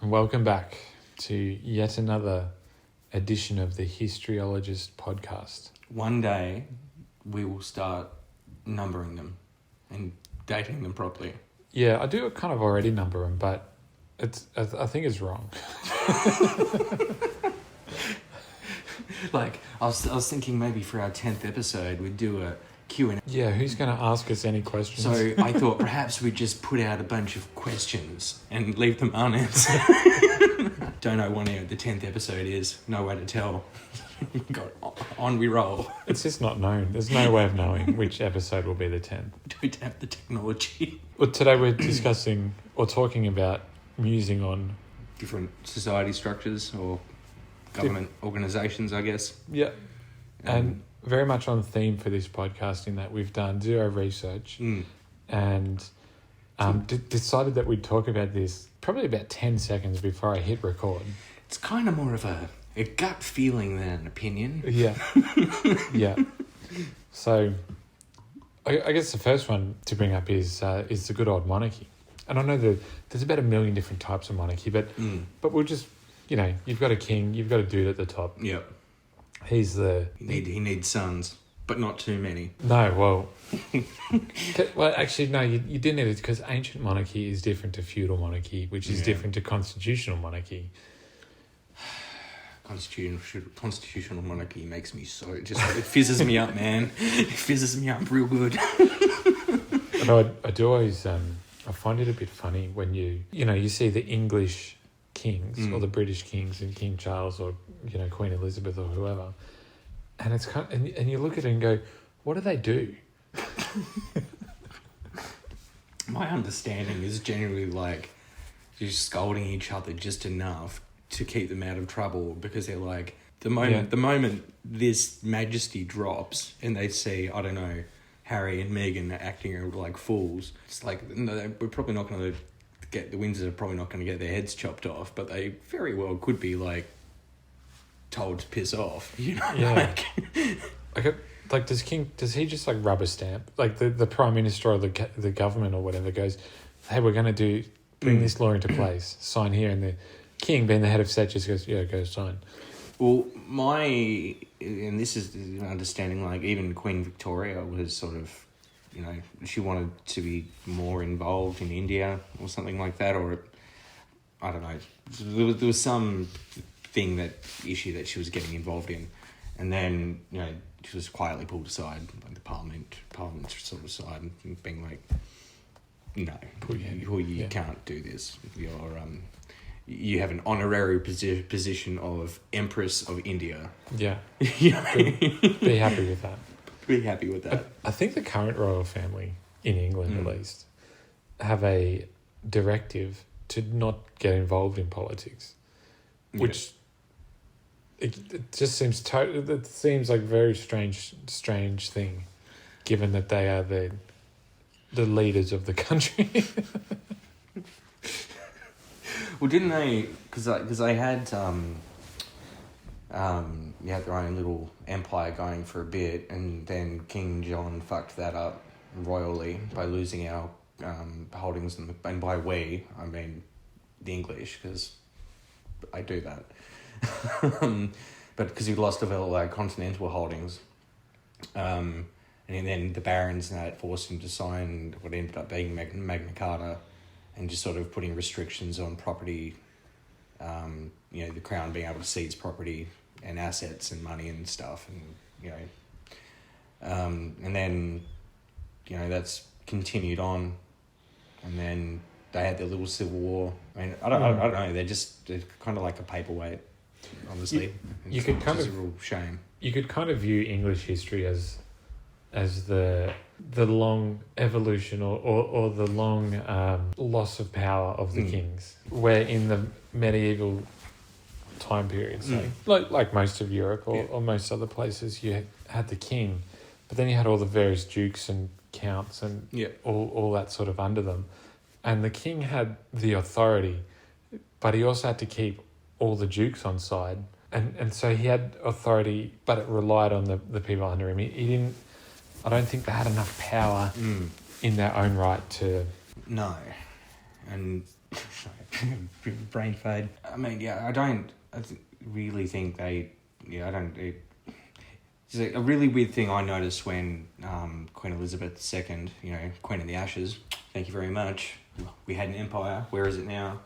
and welcome back to yet another edition of the Historyologist podcast. One day, we will start numbering them and dating them properly. Yeah, I do kind of already number them, but I think it's wrong. Like, I was thinking maybe for our 10th episode, we'd do a Q&A. Yeah, who's going to ask us any questions? So I thought perhaps we'd just put out a bunch of questions and leave them unanswered. Don't know when the 10th episode is. No way to tell. Got on we roll. It's just not known. There's no way of knowing which episode will be the 10th. Don't have the technology. Well, today we're discussing or talking about musing on Different society structures or government organisations, I guess. Yeah. And very much on theme for this podcast in that we've done zero research and decided that we'd talk about this probably about 10 seconds before I hit record. It's kind of more of a gut feeling than an opinion. Yeah. Yeah. So I guess the first one to bring up is the good old monarchy. And I know that there's about 1 million different types of monarchy, but we'll just, you've got a king, you've got a dude at the top. Yep. He needs sons, but not too many. No, well, actually, no, you didn't need it because ancient monarchy is different to feudal monarchy, which is different to constitutional monarchy. Constitutional monarchy makes me so it fizzes me up, man. It fizzes me up real good. And I do always I find it a bit funny when you see the English kings or the British kings and King Charles or Queen Elizabeth or whoever, and it's kind of, and you look at it and go, what do they do? My understanding is generally like just scolding each other just enough to keep them out of trouble, because they're like the moment this majesty drops and they see, I don't know, Harry and Meghan acting like fools, it's like, no, we're probably not going to get, the Windsors are probably not going to get their heads chopped off, but they very well could be like told to piss off, Yeah. Like does he just like rubber stamp, like the Prime Minister or the government or whatever goes, hey, we're going to bring this law into place, sign here, and the King, being the head of state, just goes, yeah, go sign. Well, and this is an understanding, like even Queen Victoria was sort of, she wanted to be more involved in India or something like that, or I don't know. There was some issue that she was getting involved in, and then she was quietly pulled aside by the Parliament sort of side, and being like, no, you can't do this. You have an honorary position of Empress of India. Yeah. Be happy with that. Be happy with that. I think the current royal family, in England at least, have a directive to not get involved in politics, which it just seems it seems like a very strange thing, given that they are the leaders of the country. Well, didn't they? Because they had you had their own little empire going for a bit, and then King John fucked that up royally by losing our holdings, and by we, I mean the English, because I do that. But because he lost all our continental holdings, and then the barons and that forced him to sign what ended up being Magna Carta, and just sort of putting restrictions on property, the Crown being able to seize property and assets and money and stuff, and then, that's continued on, and then they had their little civil war. I mean, I don't know. They're kind of like a paperweight, honestly. You could kind of a real shame. You could kind of view English history as the long evolution or the long loss of power of the kings, where in the medieval time periods, like most of Europe or most other places, you had the king, but then you had all the various dukes and counts and all that sort of under them, and the king had the authority, but he also had to keep all the dukes on side, and so he had authority, but it relied on the people under him. He didn't. I don't think they had enough power in their own right to... No. And brain fade. I mean, yeah, really think they. Yeah, I don't. It's a really weird thing I noticed when Queen Elizabeth II, Queen of the Ashes, thank you very much. We had an empire. Where is it now?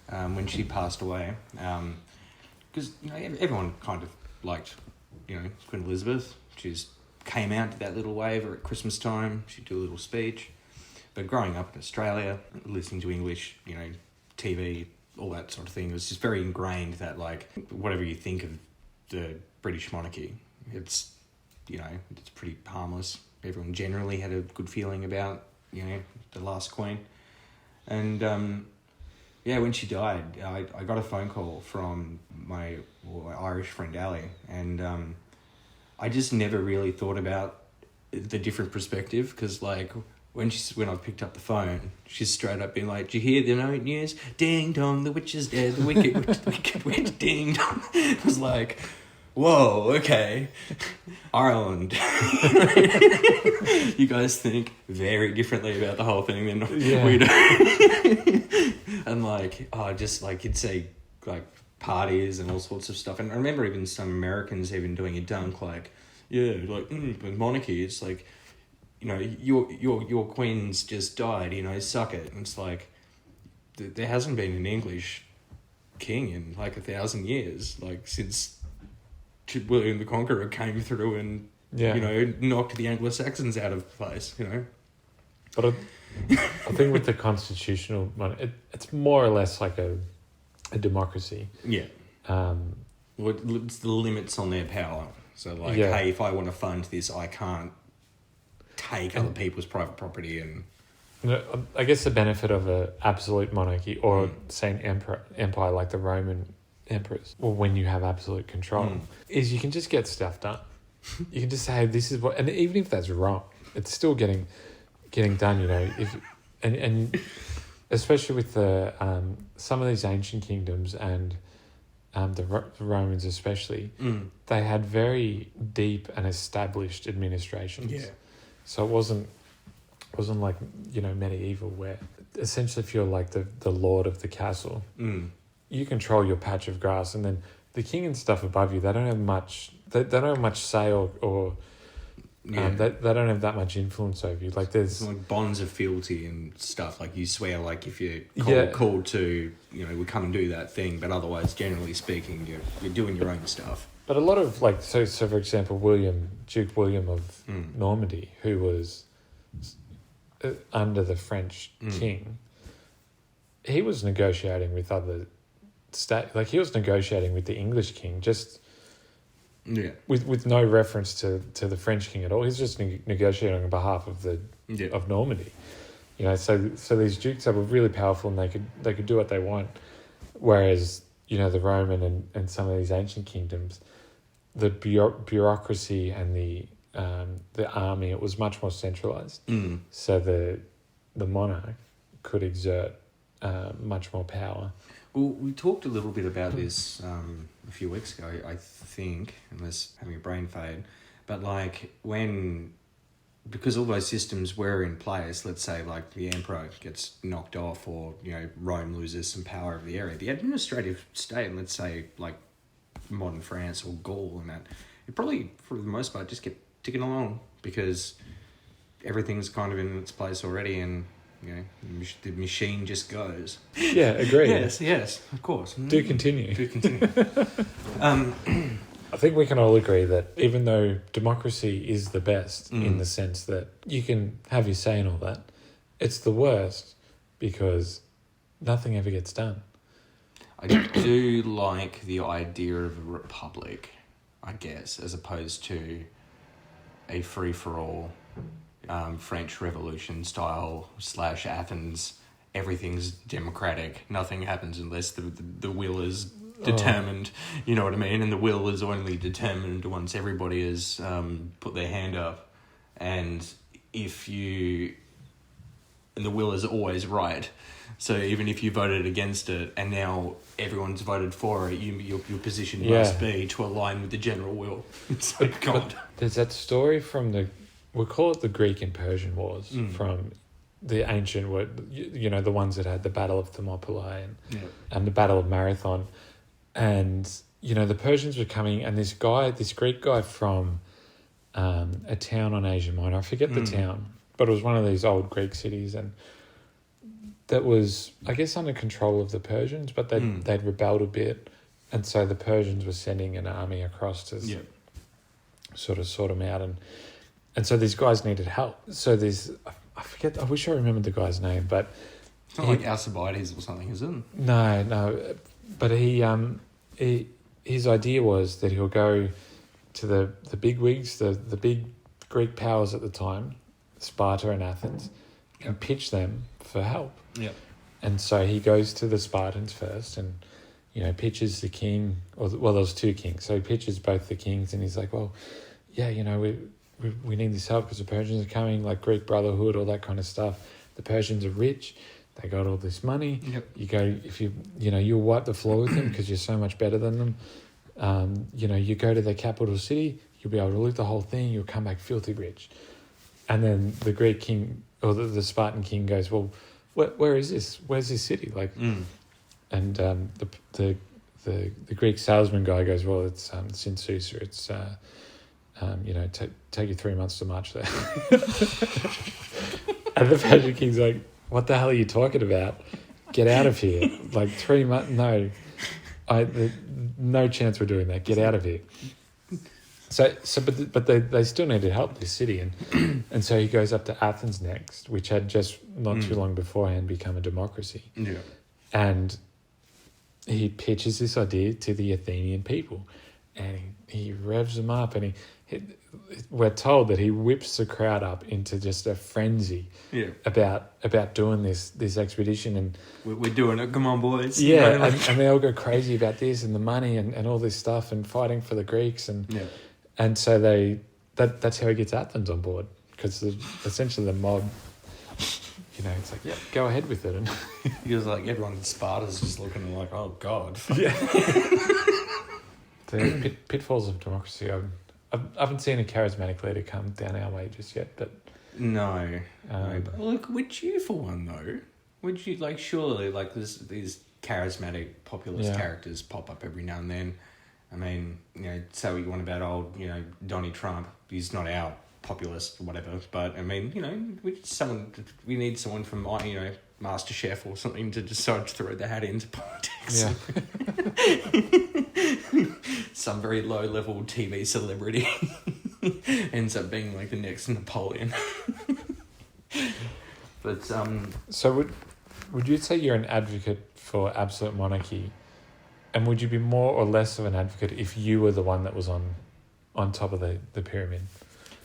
When she passed away, because everyone kind of liked, Queen Elizabeth. She just came out to that little wave at Christmas time. She'd do a little speech. But growing up in Australia, listening to English, TV, all that sort of thing, it was just very ingrained that, like, whatever you think of the British monarchy, it's pretty harmless. Everyone generally had a good feeling about, the last queen. And, when she died, I got a phone call from my Irish friend Ali, and I just never really thought about the different perspective, because, like, when I picked up the phone, she's straight up been like, "Did you hear the news? Ding dong, the witch is dead, the wicked witch, ding dong." It was like, whoa, okay. Ireland. You guys think very differently about the whole thing than we do. And you'd see like parties and all sorts of stuff. And I remember even some Americans even doing a dunk like, with monarchy, it's like, your queen's just died, suck it. And it's like, there hasn't been an English king in like 1,000 years, like since William the Conqueror came through and knocked the Anglo-Saxons out of place, But I think with the constitutional monarchy, it's more or less like a democracy. Yeah. It's the limits on their power. So hey, if I want to fund this, I can't take other people's private property. And I guess the benefit of an absolute monarchy or say an empire like the Roman emperors, or when you have absolute control, is you can just get stuff done. You can just say, this is what, and even if that's wrong, it's still getting done. And especially with the some of these ancient kingdoms and the Romans especially, they had very deep and established administrations. Yeah. So it wasn't like medieval where essentially if you're like the lord of the castle, you control your patch of grass, and then the king and stuff above you, they don't have much. They don't have much say or they don't have that much influence over you. Like there's like bonds of fealty and stuff. Like you swear, like if you're called to, we come and do that thing. But otherwise, generally speaking, you're doing your own stuff. But a lot of like so for example, Duke William of Normandy, who was under the French king, he was negotiating with other state. Like he was negotiating with the English king, just with no reference to the French king at all. He's just negotiating on behalf of of Normandy. So these dukes were really powerful, and they could do what they want. Whereas the Roman and some of these ancient kingdoms, the bureaucracy and the army, it was much more centralized. So the monarch could exert much more power. Well, we talked a little bit about this a few weeks ago, I think, unless having a brain fade. But because all those systems were in place, let's say like the emperor gets knocked off, or Rome loses some power over the area, the administrative state, let's say like modern France or Gaul and that, it probably for the most part just kept ticking along because everything's kind of in its place already, and the machine just goes. Yeah, agree. Yes, of course. Do continue. I think we can all agree that even though democracy is the best in the sense that you can have your say and all that, it's the worst because nothing ever gets done. I do like the idea of a republic, I guess, as opposed to a free-for-all French Revolution style / Athens. Everything's democratic. Nothing happens unless the will is determined. You know what I mean? And the will is only determined once everybody has put their hand up. And the will is always right. So even if you voted against it and now everyone's voted for it, your position must be to align with the general will. It's like, God. There's that story from we'll call it the Greek and Persian Wars from the ancient were, the ones that had the Battle of Thermopylae Yeah. and the Battle of Marathon. And, the Persians were coming, and this Greek guy from a town on Asia Minor, I forget the town, but it was one of these old Greek cities, and that was, I guess, under control of the Persians, but they'd rebelled a bit, and so the Persians were sending an army across to sort of sort them out, and so these guys needed help. So I wish I remembered the guy's name, but it's not like Alcibiades or something, is it? No, but his idea was that he'll go to the big wigs, the big Greek powers at the time, Sparta and Athens, and pitch them for help. Yeah. And so he goes to the Spartans first and, pitches the king, there was two kings. So he pitches both the kings, and he's like, well, yeah, we need this help because the Persians are coming, like Greek brotherhood, all that kind of stuff. The Persians are rich. They got all this money. Yep. You go, if you'll wipe the floor with them because you're so much better than them. You go to the capital city, you'll be able to loot the whole thing. You'll come back filthy rich. And then the Greek king or the Spartan king goes, well, where is this? Where's this city? Like, and the Greek salesman guy goes, well, it's in Susa. It's take you 3 months to march there. And the Persian king's like, what the hell are you talking about? Get out of here! Like 3 months? No, no chance we're doing that. Get out of here. But they still needed help, this city, and so he goes up to Athens next, which had just not too long beforehand become a democracy. Yeah. And he pitches this idea to the Athenian people, and he revs them up, and we're told that he whips the crowd up into just a frenzy about doing this expedition, and we're doing it. Come on, boys. Yeah, and they all go crazy about this and the money and all this stuff and fighting for the Greeks and so that's how he gets Athens on board, because essentially the mob, it's like, yeah, go ahead with it. And he was like, everyone in Sparta's just looking like, oh God. Yeah. The pitfalls of democracy. I haven't seen a charismatic leader come down our way just yet, but no. But look, we'd you for one though. Would you surely these charismatic populist characters pop up every now and then. I mean, say what you want about old, Donnie Trump. He's not our populist or whatever, but I mean, we need someone from MasterChef or something to decide to throw the hat into politics. Yeah. Some very low level TV celebrity ends up being like the next Napoleon. But so would you say you're an advocate for absolute monarchy, and would you be more or less of an advocate if you were the one that was on top of the pyramid?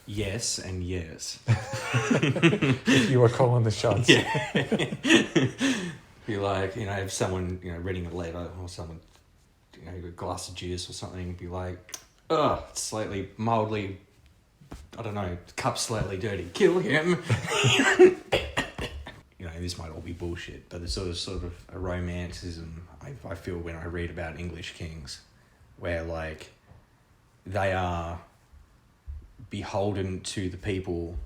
Yes and yes. If you were calling the shots. Yeah. Be like, if someone, reading a letter or someone, a glass of juice or something, be like, slightly, mildly, I don't know, cup slightly dirty, kill him. This might all be bullshit, but there's sort of a romanticism I feel when I read about English kings, where they are beholden to the people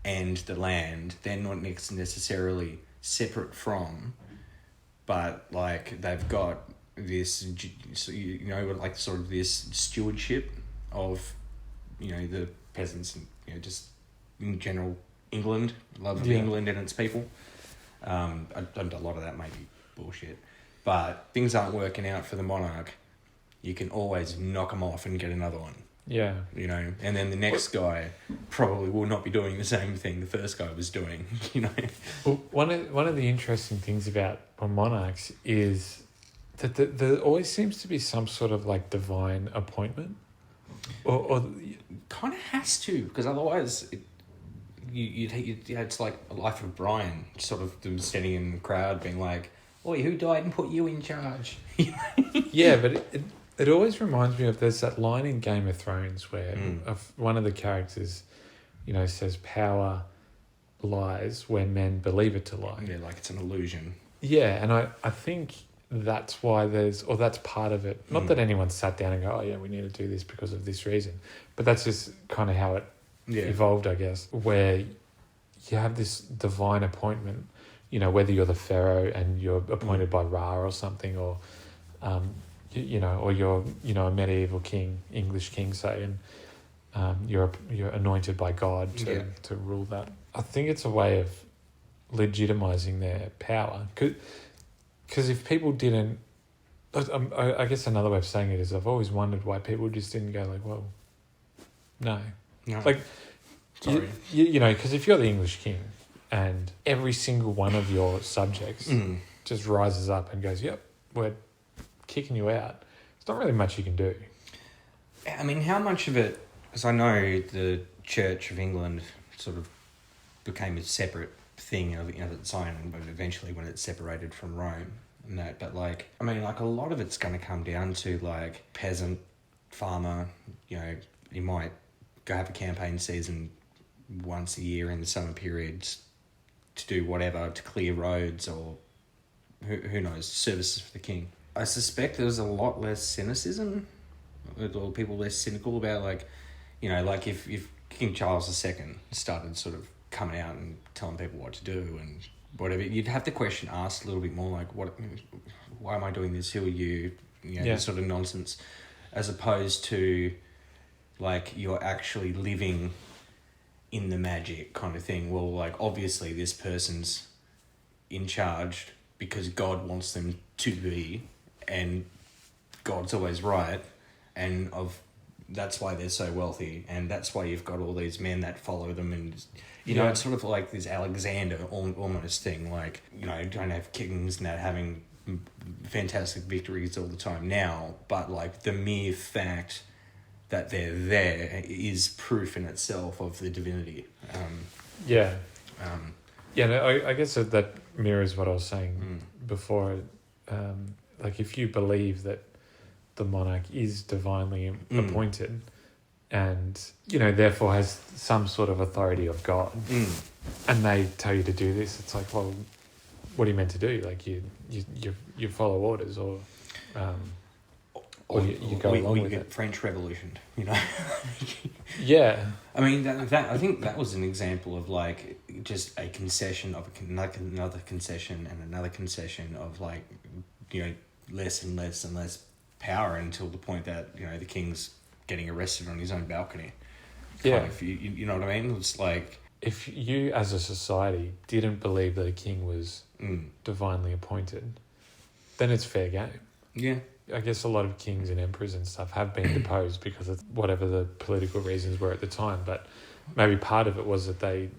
and the land. They're not necessarily separate from, but they've got this, sort of this stewardship of, the peasants and, just in general, England, love of England and its people. A lot of that may be bullshit, but things aren't working out for the monarch. You can always knock them off and get another one. Yeah. And then the next guy probably will not be doing the same thing the first guy was doing, Well, one of the interesting things about monarchs is that there always seems to be some sort of divine appointment. Or kind of has to, because otherwise it's like a Life of Brian, sort of them standing in the crowd being like, oi, who died and put you in charge? Yeah, but it always reminds me of, there's that line in Game of Thrones where one of the characters, says power lies where men believe it to lie. Yeah, it's an illusion. Yeah, and I think that's why that's part of it. Not that anyone sat down and go, oh yeah, we need to do this because of this reason, but that's just kind of how it evolved, I guess, where you have this divine appointment, whether you're the pharaoh and you're appointed by Ra or something, or or you're a medieval king, English king, say, and you're anointed by God to rule that. I think it's a way of legitimizing their power, because if people didn't, I guess another way of saying it is I've always wondered why people just didn't go like, well, no. Like, sorry, because if you're the English king and every single one of your subjects just rises up and goes, yep, we're kicking you out, there's not really much you can do. I mean, how much of it, because I know the Church of England sort of became a separate thing of its own, but eventually when it separated from Rome and that, but like, I mean, like a lot of it's going to come down to like peasant, farmer, you might go have a campaign season once a year in the summer periods to do whatever, to clear roads or who knows, services for the king. I suspect there's a lot less cynicism, or people less cynical about like if King Charles II started sort of coming out and telling people what to do and whatever, you'd have the question asked a little bit more like, why am I doing this? Who are you? This sort of nonsense, as opposed to like you're actually living in the magic kind of thing. Well, like obviously this person's in charge because God wants them to be, and God's always right, and that's why they're so wealthy, and that's why you've got all these men that follow them, and it's sort of like this Alexander almost thing, like don't have kings and that having fantastic victories all the time now, but like the mere fact that they're there is proof in itself of the divinity. I guess that mirrors what I was saying before. Like if you believe that the monarch is divinely appointed and, therefore has some sort of authority of God, and they tell you to do this, it's like, well, what are you meant to do? Like you follow orders, or you go along with get it. French Revolution, Yeah. I mean, that I think that was an example of like just a concession of another concession and another concession of like, less and less and less power until the point that, the king's getting arrested on his own balcony. Yeah. You know what I mean? It's like, if you as a society didn't believe that a king was divinely appointed, then it's fair game. Yeah. I guess a lot of kings and emperors and stuff have been deposed because of whatever the political reasons were at the time, but maybe part of it was that they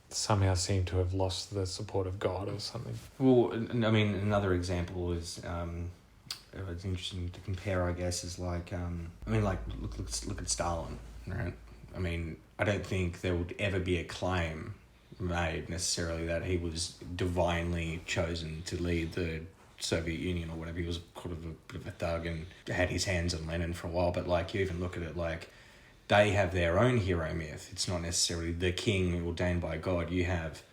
somehow seem to have lost the support of God or something. Well, I mean, another example is, it's interesting to compare, I guess, is like, look at Stalin, right? I mean, I don't think there would ever be a claim made necessarily that he was divinely chosen to lead the Soviet Union or whatever. He was kind of a bit of a thug and had his hands on Lenin for a while, but like you even look at it like they have their own hero myth. It's not necessarily the king ordained by God. You have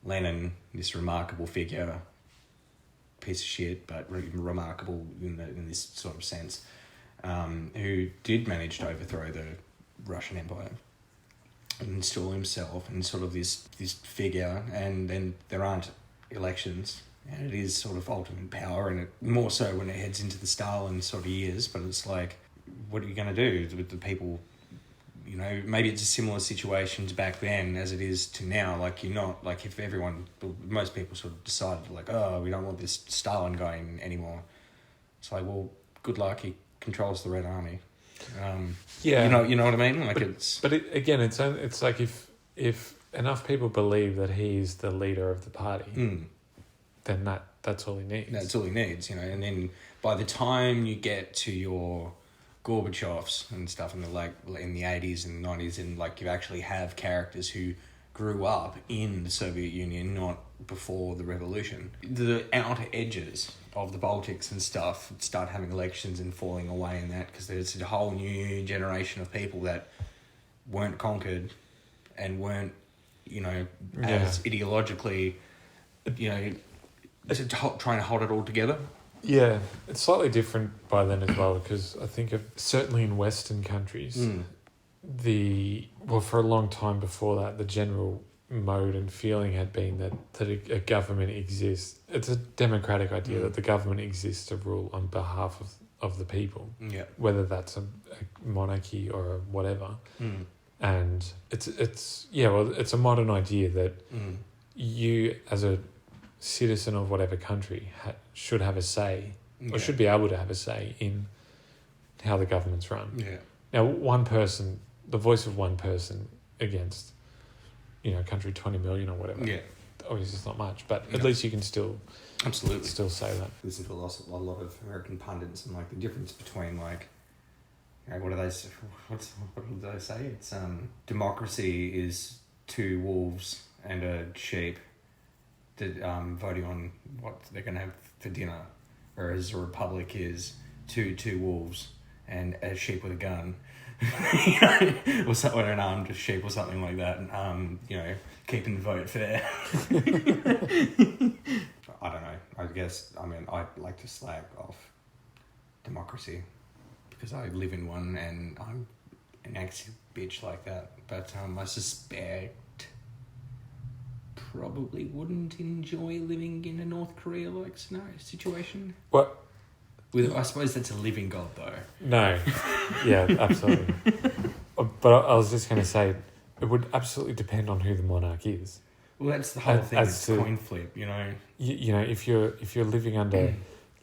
Lenin, this remarkable figure, piece of shit, but remarkable in this sort of sense, who did manage to overthrow the Russian Empire and install himself in sort of this figure, and then there aren't elections, and it is sort of ultimate power, and it, more so when it heads into the Stalin sort of years, but it's like, what are you going to do with the people? Maybe it's a similar situation to back then as it is to now. Like, you're not, like, if most people sort of decided, like, oh, we don't want this Stalin going anymore. It's like, well, good luck, he controls the Red Army. You know what I mean? Like, it's like if enough people believe that he's the leader of the party, then that's all he needs. That's all he needs, and then by the time you get to your Gorbachevs and stuff in the 80s and 90s, and like you actually have characters who grew up in the Soviet Union, not before the revolution. The outer edges of the Baltics and stuff start having elections and falling away in that, because there's a whole new generation of people that weren't conquered and weren't, as ideologically, trying to hold it all together. Yeah, it's slightly different by then as well, because I think certainly in Western countries, for a long time before that, the general mode and feeling had been that a government exists. It's a democratic idea that the government exists to rule on behalf of the people, whether that's a monarchy or a whatever. And it's a modern idea that you as a citizen of whatever country should have a say, or should be able to have a say in how the government's run. Yeah. Now, the voice of one person against, a country 20 million or whatever. Yeah. Obviously, it's not much, but at least you can still say that. Listen to a lot of American pundits and like the difference between like, what do they say? What do they say? It's democracy is two wolves and a sheep that voting on what they're going to have for dinner, whereas a republic is two wolves and a sheep with a gun. Or something, or an armed sheep or something like that, and keeping the vote fair. I don't know. I guess I like to slag off democracy because I live in one and I'm an active bitch like that. But I suspect probably wouldn't enjoy living in a North Korea like situation. What? I suppose that's a living god, though. No. Yeah, absolutely. But I was just going to say, it would absolutely depend on who the monarch is. Well, that's the whole thing. It's a coin flip, if you're living under,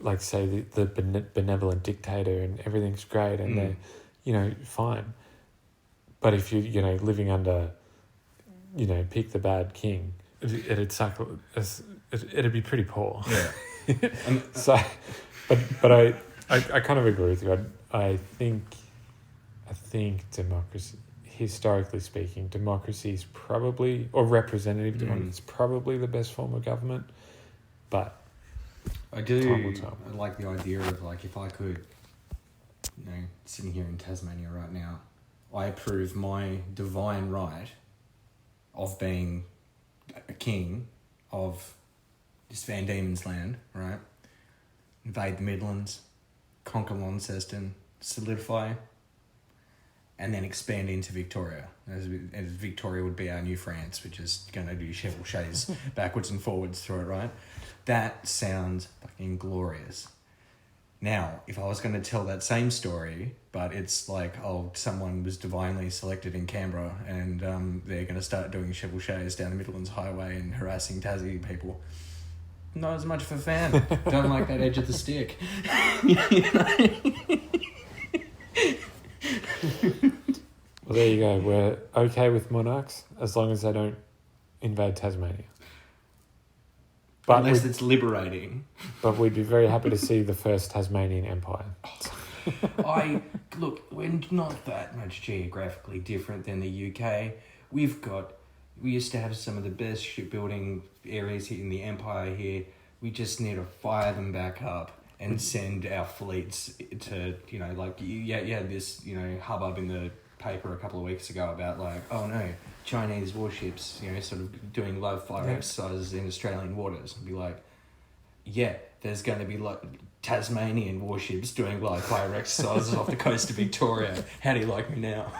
like, say, the benevolent dictator and everything's great and they're, fine. But if you're, living under, pick the bad king, it'd suck. It'd be pretty poor. Yeah. So... But I kind of agree with you. I think democracy, historically speaking, democracy is probably, or representative democracy is probably the best form of government. But I like the idea of like if I could, sitting here in Tasmania right now, I approve my divine right of being a king of this Van Diemen's land, right? Invade the Midlands, conquer Launceston, solidify, and then expand into Victoria. As Victoria would be our new France, which is going to do cheval-chaise backwards and forwards through it, right? That sounds fucking glorious. Now, if I was going to tell that same story, but it's like, someone was divinely selected in Canberra and they're going to start doing cheval-chaise down the Midlands Highway and harassing Tassie people... Not as much of a fan. Don't like that edge of the stick. Well, there you go. We're okay with monarchs as long as they don't invade Tasmania. But unless it's liberating. But we'd be very happy to see the first Tasmanian Empire. Look, we're not that much geographically different than the UK. We used to have some of the best shipbuilding areas here in the Empire here. We just need to fire them back up and send our fleets to, you had this, hubbub in the paper a couple of weeks ago about like, oh no, Chinese warships, sort of doing live fire exercises in Australian waters. And be like, yeah, there's going to be like Tasmanian warships doing live fire exercises off the coast of Victoria. How do you like me now?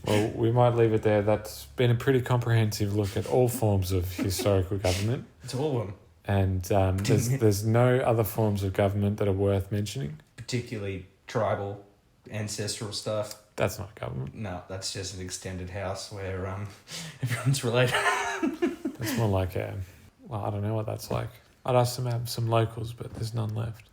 Well, we might leave it there. That's been a pretty comprehensive look at all forms of historical government. It's all of them. And there's no other forms of government that are worth mentioning. Particularly tribal, ancestral stuff. That's not government. No, that's just an extended house where everyone's related. That's more like I don't know what that's like. I'd ask them to have some locals, but there's none left.